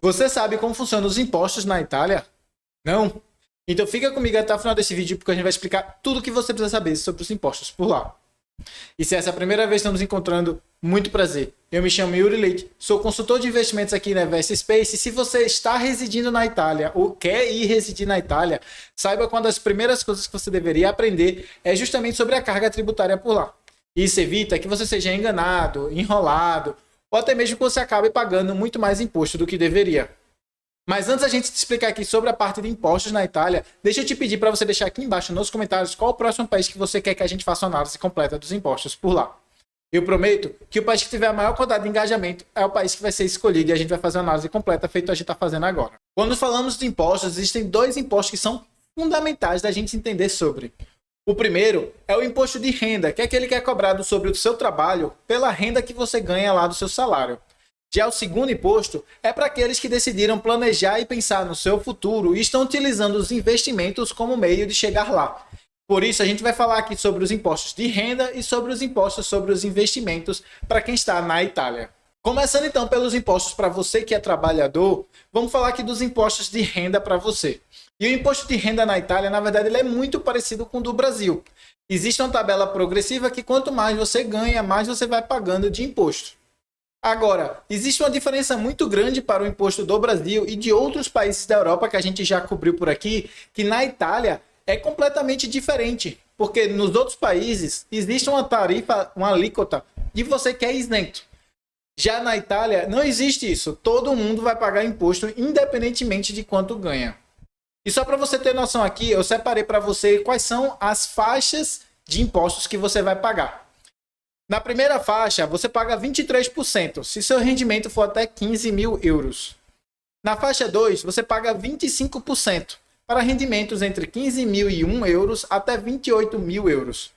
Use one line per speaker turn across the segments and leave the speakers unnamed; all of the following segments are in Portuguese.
Você sabe como funcionam os impostos na Itália? Não? Então fica comigo até o final desse vídeo porque a gente vai explicar tudo o que você precisa saber sobre os impostos por lá. E se essa é a primeira vez que estamos encontrando, muito prazer. Eu me chamo Yuri Leite, sou consultor de investimentos aqui na Invest Space. E se você está residindo na Itália ou quer ir residir na Itália, saiba que uma das primeiras coisas que você deveria aprender é justamente sobre a carga tributária por lá. Isso evita que você seja enganado, enrolado, ou até mesmo que você acabe pagando muito mais imposto do que deveria. Mas antes da gente te explicar aqui sobre a parte de impostos na Itália, deixa eu te pedir para você deixar aqui embaixo nos comentários qual o próximo país que você quer que a gente faça uma análise completa dos impostos por lá. Eu prometo que o país que tiver a maior quantidade de engajamento é o país que vai ser escolhido e a gente vai fazer uma análise completa feito a gente está fazendo agora. Quando falamos de impostos, existem dois impostos que são fundamentais da gente entender sobre. O primeiro é o imposto de renda, que é aquele que é cobrado sobre o seu trabalho pela renda que você ganha lá do seu salário. Já o segundo imposto é para aqueles que decidiram planejar e pensar no seu futuro e estão utilizando os investimentos como meio de chegar lá. Por isso, a gente vai falar aqui sobre os impostos de renda e sobre os impostos sobre os investimentos para quem está na Itália. Começando então pelos impostos para você que é trabalhador, vamos falar aqui dos impostos de renda para você. E o imposto de renda na Itália, na verdade, ele é muito parecido com o do Brasil. Existe uma tabela progressiva que quanto mais você ganha, mais você vai pagando de imposto. Agora, existe uma diferença muito grande para o imposto do Brasil e de outros países da Europa que a gente já cobriu por aqui, que na Itália é completamente diferente, porque nos outros países existe uma tarifa, uma alíquota de você que é isento. Já na Itália não existe isso, todo mundo vai pagar imposto independentemente de quanto ganha. E só para você ter noção aqui, eu separei para você quais são as faixas de impostos que você vai pagar. Na primeira faixa, você paga 23%, se seu rendimento for até 15 mil euros. Na faixa 2, você paga 25%, para rendimentos entre 15.001 euros até 28 mil euros.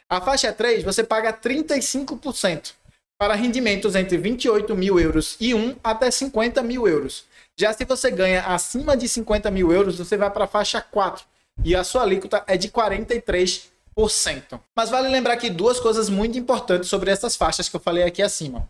A faixa 3, você paga 35%, para rendimentos entre 28 mil euros e 1 até 50 mil euros. Já se você ganha acima de 50 mil euros, você vai para a faixa 4, e a sua alíquota é de 43%. Mas vale lembrar aqui duas coisas muito importantes sobre essas faixas que eu falei aqui acima.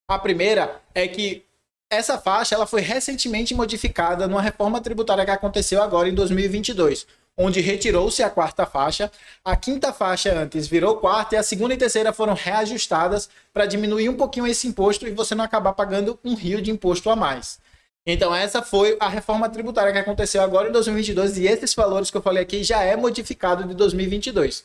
A primeira é que essa faixa ela foi recentemente modificada numa reforma tributária que aconteceu agora em 2022, onde retirou-se a quarta faixa, a quinta faixa antes virou quarta e a segunda e terceira foram reajustadas para diminuir um pouquinho esse imposto e você não acabar pagando um rio de imposto a mais. Então essa foi a reforma tributária que aconteceu agora em 2022 e esses valores que eu falei aqui já é modificado de 2022.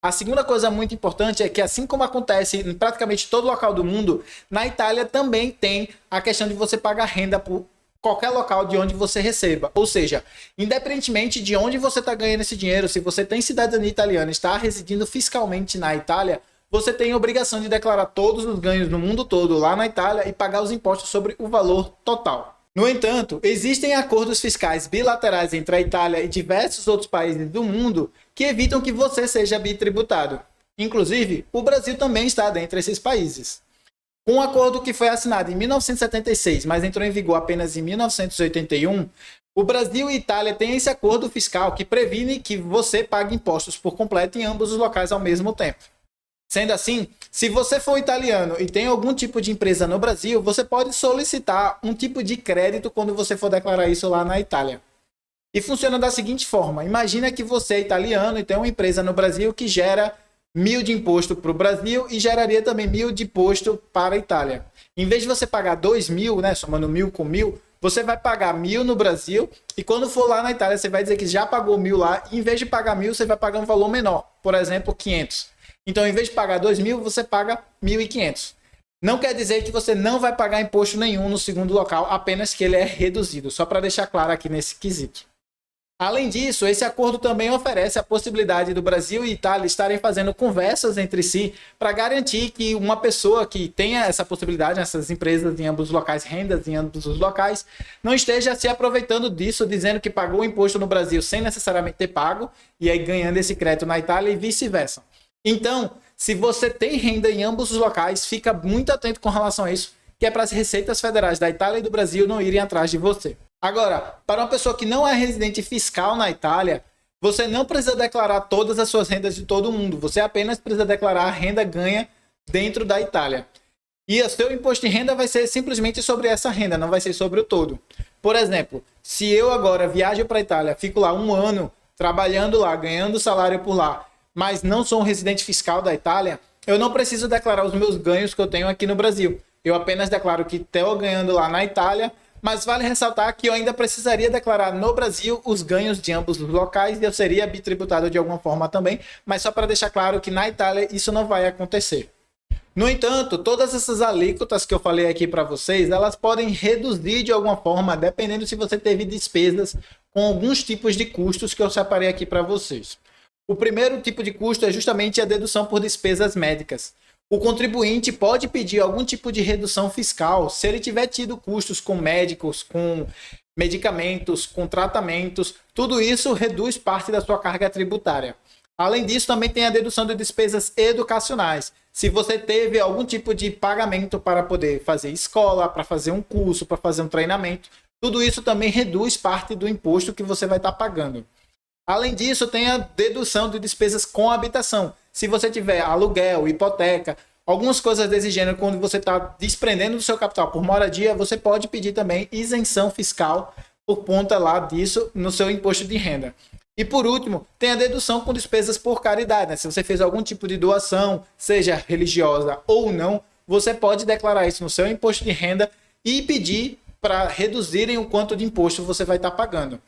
A segunda coisa muito importante é que, assim como acontece em praticamente todo local do mundo, na Itália também tem a questão de você pagar renda por qualquer local de onde você receba. Ou seja, independentemente de onde você está ganhando esse dinheiro, se você tem cidadania italiana e está residindo fiscalmente na Itália, você tem a obrigação de declarar todos os ganhos no mundo todo lá na Itália e pagar os impostos sobre o valor total. No entanto, existem acordos fiscais bilaterais entre a Itália e diversos outros países do mundo que evitam que você seja bitributado. Inclusive, o Brasil também está dentre esses países. Com um acordo que foi assinado em 1976, mas entrou em vigor apenas em 1981, o Brasil e a Itália têm esse acordo fiscal que previne que você pague impostos por completo em ambos os locais ao mesmo tempo. Sendo assim, se você for italiano e tem algum tipo de empresa no Brasil, você pode solicitar um tipo de crédito quando você for declarar isso lá na Itália. E funciona da seguinte forma: imagina que você é italiano e tem uma empresa no Brasil que gera 1.000 de imposto para o Brasil e geraria também 1.000 de imposto para a Itália. Em vez de você pagar 2.000, né, somando 1.000 com 1.000, você vai pagar 1.000 no Brasil e quando for lá na Itália você vai dizer que já pagou 1.000 lá e em vez de pagar 1.000 você vai pagar um valor menor, por exemplo, 500. Então, em vez de pagar 2.000, você paga 1.500. Não quer dizer que você não vai pagar imposto nenhum no segundo local, apenas que ele é reduzido, só para deixar claro aqui nesse quesito. Além disso, esse acordo também oferece a possibilidade do Brasil e Itália estarem fazendo conversas entre si para garantir que uma pessoa que tenha essa possibilidade, essas empresas em ambos os locais, rendas em ambos os locais, não esteja se aproveitando disso, dizendo que pagou o imposto no Brasil sem necessariamente ter pago, e aí ganhando esse crédito na Itália e vice-versa. Então, se você tem renda em ambos os locais, fica muito atento com relação a isso, que é para as receitas federais da Itália e do Brasil não irem atrás de você. Agora, para uma pessoa que não é residente fiscal na Itália, você não precisa declarar todas as suas rendas de todo mundo, você apenas precisa declarar a renda ganha dentro da Itália. E o seu imposto de renda vai ser simplesmente sobre essa renda, não vai ser sobre o todo. Por exemplo, se eu agora viajo para a Itália, fico lá um ano trabalhando lá, ganhando salário por lá, mas não sou um residente fiscal da Itália, eu não preciso declarar os meus ganhos que eu tenho aqui no Brasil. Eu apenas declaro que estou ganhando lá na Itália, mas vale ressaltar que eu ainda precisaria declarar no Brasil os ganhos de ambos os locais e eu seria bitributado de alguma forma também, mas só para deixar claro que na Itália isso não vai acontecer. No entanto, todas essas alíquotas que eu falei aqui para vocês, elas podem reduzir de alguma forma, dependendo se você teve despesas com alguns tipos de custos que eu separei aqui para vocês. O primeiro tipo de custo é justamente a dedução por despesas médicas. O contribuinte pode pedir algum tipo de redução fiscal se ele tiver tido custos com médicos, com medicamentos, com tratamentos. Tudo isso reduz parte da sua carga tributária. Além disso, também tem a dedução de despesas educacionais. Se você teve algum tipo de pagamento para poder fazer escola, para fazer um curso, para fazer um treinamento, tudo isso também reduz parte do imposto que você vai estar pagando. Além disso, tem a dedução de despesas com habitação. Se você tiver aluguel, hipoteca, algumas coisas desse gênero, quando você está desprendendo do seu capital por moradia, você pode pedir também isenção fiscal por conta lá disso no seu imposto de renda. E por último, tem a dedução com despesas por caridade, né? Se você fez algum tipo de doação, seja religiosa ou não, você pode declarar isso no seu imposto de renda e pedir para reduzirem o quanto de imposto você vai estar pagando.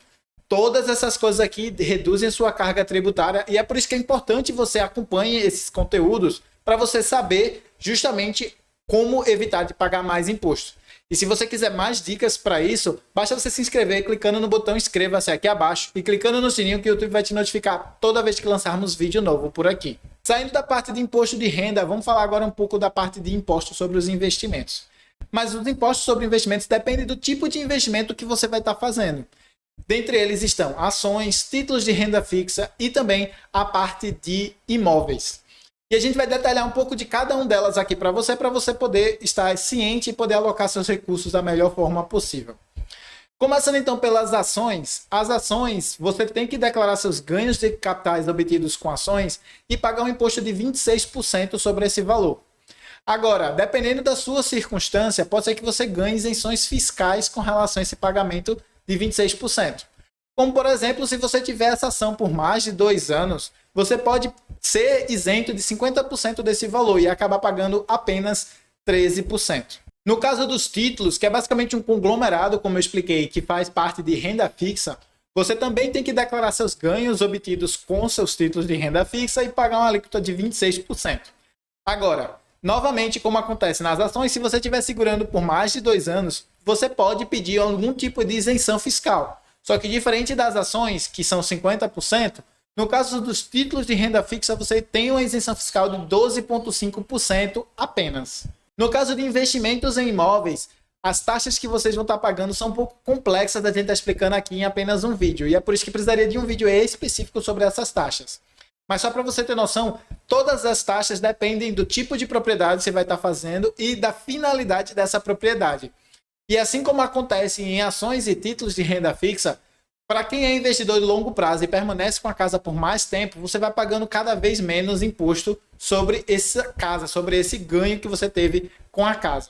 Todas essas coisas aqui reduzem a sua carga tributária e é por isso que é importante você acompanhe esses conteúdos para você saber justamente como evitar de pagar mais imposto. E se você quiser mais dicas para isso, basta você se inscrever clicando no botão inscreva-se aqui abaixo e clicando no sininho que o YouTube vai te notificar toda vez que lançarmos vídeo novo por aqui. Saindo da parte de imposto de renda, vamos falar agora um pouco da parte de imposto sobre os investimentos. Mas os impostos sobre investimentos dependem do tipo de investimento que você vai estar fazendo. Dentre eles estão ações, títulos de renda fixa e também a parte de imóveis. E a gente vai detalhar um pouco de cada uma delas aqui para você poder estar ciente e poder alocar seus recursos da melhor forma possível. Começando então pelas ações. As ações, você tem que declarar seus ganhos de capitais obtidos com ações e pagar um imposto de 26% sobre esse valor. Agora, dependendo da sua circunstância, pode ser que você ganhe isenções fiscais com relação a esse pagamento de 26%. Como, por exemplo, se você tiver essa ação por mais de 2 anos, você pode ser isento de 50% desse valor e acabar pagando apenas 13%. No caso dos títulos, que é basicamente um conglomerado, como eu expliquei, que faz parte de renda fixa, você também tem que declarar seus ganhos obtidos com seus títulos de renda fixa e pagar uma alíquota de 26%. Agora, novamente, como acontece nas ações, se você estiver segurando por mais de 2 anos, você pode pedir algum tipo de isenção fiscal. Só que diferente das ações, que são 50%, no caso dos títulos de renda fixa, você tem uma isenção fiscal de 12,5% apenas. No caso de investimentos em imóveis, as taxas que vocês vão estar pagando são um pouco complexas da gente estar explicando aqui em apenas um vídeo. E é por isso que precisaria de um vídeo específico sobre essas taxas. Mas só para você ter noção, todas as taxas dependem do tipo de propriedade que você vai estar fazendo e da finalidade dessa propriedade. E assim como acontece em ações e títulos de renda fixa, para quem é investidor de longo prazo e permanece com a casa por mais tempo, você vai pagando cada vez menos imposto sobre essa casa, sobre esse ganho que você teve com a casa.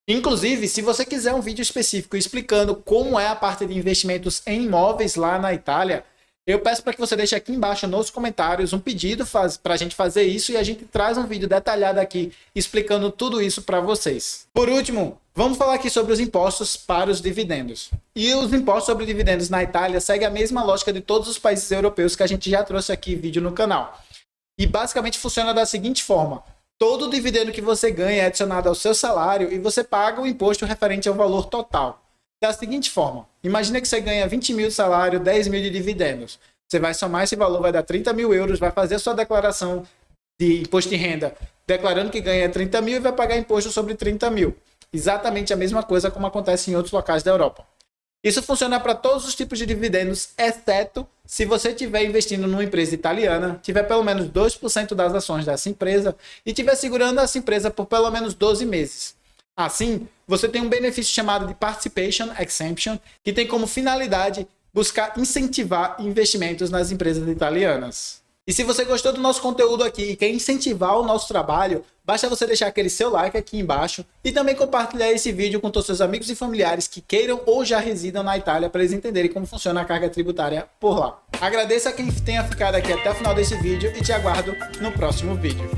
Inclusive, se você quiser um vídeo específico explicando como é a parte de investimentos em imóveis lá na Itália, eu peço para que você deixe aqui embaixo nos comentários um pedido para a gente fazer isso e a gente traz um vídeo detalhado aqui explicando tudo isso para vocês. Por último, vamos falar aqui sobre os impostos para os dividendos. E os impostos sobre dividendos na Itália seguem a mesma lógica de todos os países europeus que a gente já trouxe aqui vídeo no canal. E basicamente funciona da seguinte forma: todo dividendo que você ganha é adicionado ao seu salário e você paga o imposto referente ao valor total. Da seguinte forma, imagina que você ganha 20 mil de salário, 10 mil de dividendos. Você vai somar esse valor, vai dar 30 mil euros, vai fazer a sua declaração de imposto de renda, declarando que ganha 30 mil e vai pagar imposto sobre 30 mil. Exatamente a mesma coisa como acontece em outros locais da Europa. Isso funciona para todos os tipos de dividendos, exceto se você estiver investindo numa empresa italiana, tiver pelo menos 2% das ações dessa empresa e estiver segurando essa empresa por pelo menos 12 meses. Assim, você tem um benefício chamado de Participation Exemption, que tem como finalidade buscar incentivar investimentos nas empresas italianas. E se você gostou do nosso conteúdo aqui e quer incentivar o nosso trabalho, basta você deixar aquele seu like aqui embaixo e também compartilhar esse vídeo com todos os seus amigos e familiares que queiram ou já residam na Itália para eles entenderem como funciona a carga tributária por lá. Agradeço a quem tenha ficado aqui até o final desse vídeo e te aguardo no próximo vídeo.